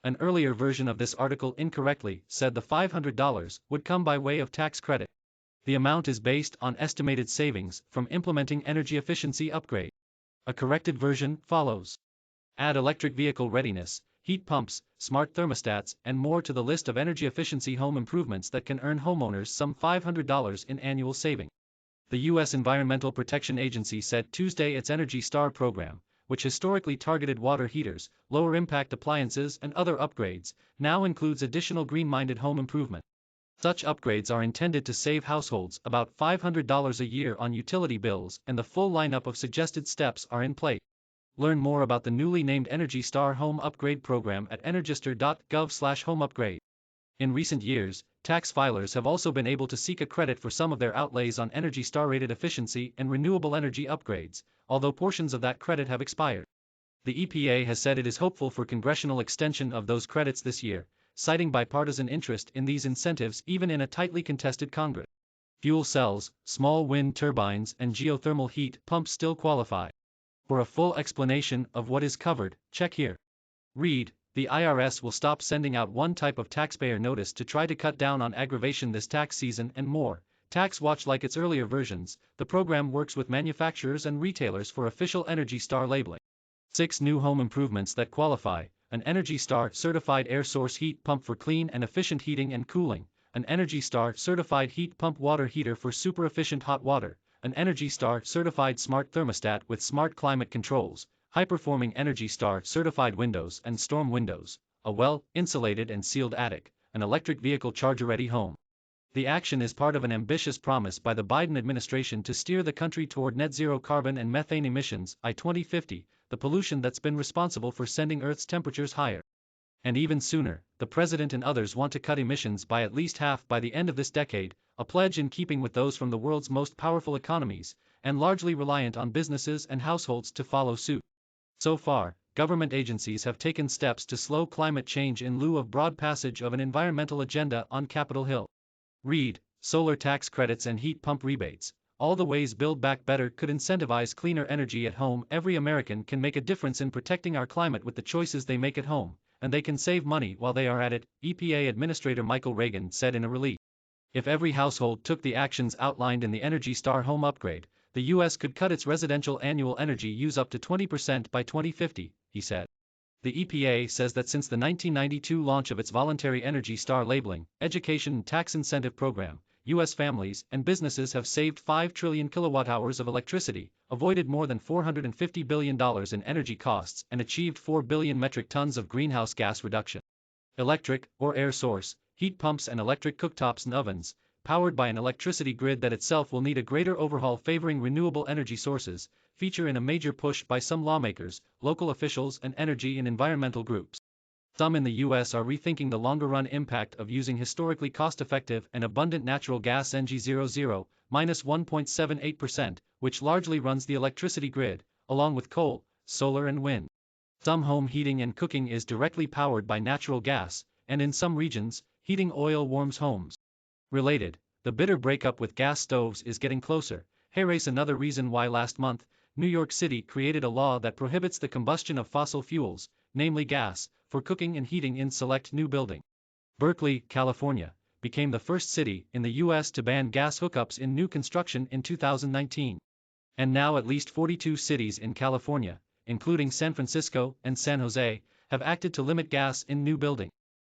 An earlier version of this article incorrectly said the $500 would come by way of tax credit. The amount is based on estimated savings from implementing energy efficiency upgrade. A corrected version follows. Add electric vehicle readiness, heat pumps, smart thermostats, and more to the list of energy efficiency home improvements that can earn homeowners some $500 in annual saving. The U.S. Environmental Protection Agency said Tuesday its Energy Star program, which historically targeted water heaters, lower-impact appliances and other upgrades, now includes additional green-minded home improvement. Such upgrades are intended to save households about $500 a year on utility bills, and the full lineup of suggested steps are in place. Learn more about the newly named Energy Star Home Upgrade program at ENERGYSTAR.gov/homeupgrade. In recent years, tax filers have also been able to seek a credit for some of their outlays on Energy Star-rated efficiency and renewable energy upgrades, although portions of that credit have expired. The EPA has said it is hopeful for congressional extension of those credits this year, citing bipartisan interest in these incentives even in a tightly contested Congress. Fuel cells, small wind turbines, and geothermal heat pumps still qualify. For a full explanation of what is covered, check here. Read, the IRS will stop sending out one type of taxpayer notice to try to cut down on aggravation this tax season and more. Tax Watch. Like its earlier versions, the program works with manufacturers and retailers for official Energy Star labeling. 6 new home improvements that qualify: an Energy Star certified air source heat pump for clean and efficient heating and cooling, an Energy Star certified heat pump water heater for super efficient hot water, an Energy Star certified smart thermostat with smart climate controls, high-performing Energy Star certified windows and storm windows, a well-insulated and sealed attic, an electric vehicle charger-ready home. The action is part of an ambitious promise by the Biden administration to steer the country toward net zero carbon and methane emissions by 2050, the pollution that's been responsible for sending Earth's temperatures higher. And even sooner, the president and others want to cut emissions by at least half by the end of this decade, a pledge in keeping with those from the world's most powerful economies, and largely reliant on businesses and households to follow suit. So far, government agencies have taken steps to slow climate change in lieu of broad passage of an environmental agenda on Capitol Hill. Read, solar tax credits and heat pump rebates, all the ways Build Back Better could incentivize cleaner energy at home. Every American can make a difference in protecting our climate with the choices they make at home, and they can save money while they are at it, EPA Administrator Michael Regan said in a release. If every household took the actions outlined in the Energy Star Home Upgrade, the U.S. could cut its residential annual energy use up to 20% by 2050, he said. The EPA says that since the 1992 launch of its voluntary Energy Star labeling, education and tax incentive program, U.S. families and businesses have saved 5 trillion kilowatt-hours of electricity, avoided more than $450 billion in energy costs, and achieved 4 billion metric tons of greenhouse gas reduction. Electric, or air source, heat pumps and electric cooktops and ovens, powered by an electricity grid that itself will need a greater overhaul favoring renewable energy sources, feature in a major push by some lawmakers, local officials and energy and environmental groups. Some in the U.S. are rethinking the longer-run impact of using historically cost-effective and abundant natural gas NG00, minus 1.78%, which largely runs the electricity grid, along with coal, solar and wind. Some home heating and cooking is directly powered by natural gas, and in some regions, heating oil warms homes. Related, the bitter breakup with gas stoves is getting closer. Here's another reason why last month, New York City created a law that prohibits the combustion of fossil fuels, namely gas, for cooking and heating in select new buildings. Berkeley, California, became the first city in the U.S. to ban gas hookups in new construction in 2019. And now at least 42 cities in California, including San Francisco and San Jose, have acted to limit gas in new buildings.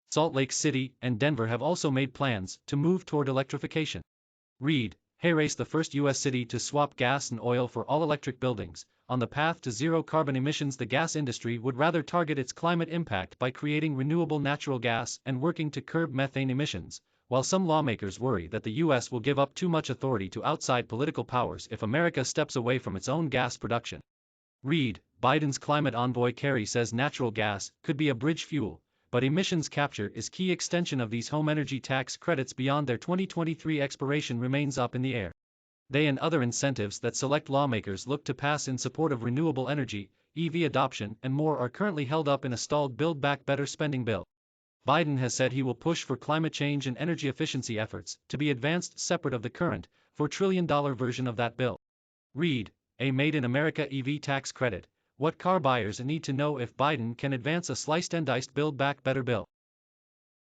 Salt Lake City and Denver have also made plans to move toward electrification. Read, Here's the first U.S. city to swap gas and oil for all electric buildings. On the path to zero carbon emissions, the gas industry would rather target its climate impact by creating renewable natural gas and working to curb methane emissions, while some lawmakers worry that the U.S. will give up too much authority to outside political powers if America steps away from its own gas production. Read, Biden's climate envoy Kerry says natural gas could be a bridge fuel, but emissions capture is key. Extension of these home energy tax credits beyond their 2023 expiration remains up in the air. They and other incentives that select lawmakers look to pass in support of renewable energy, EV adoption and more are currently held up in a stalled Build Back Better spending bill. Biden has said he will push for climate change and energy efficiency efforts to be advanced separate of the current, $4 trillion version of that bill. Read, a Made in America EV tax credit, What car buyers need to know: if Biden can advance a sliced and diced Build Back Better bill.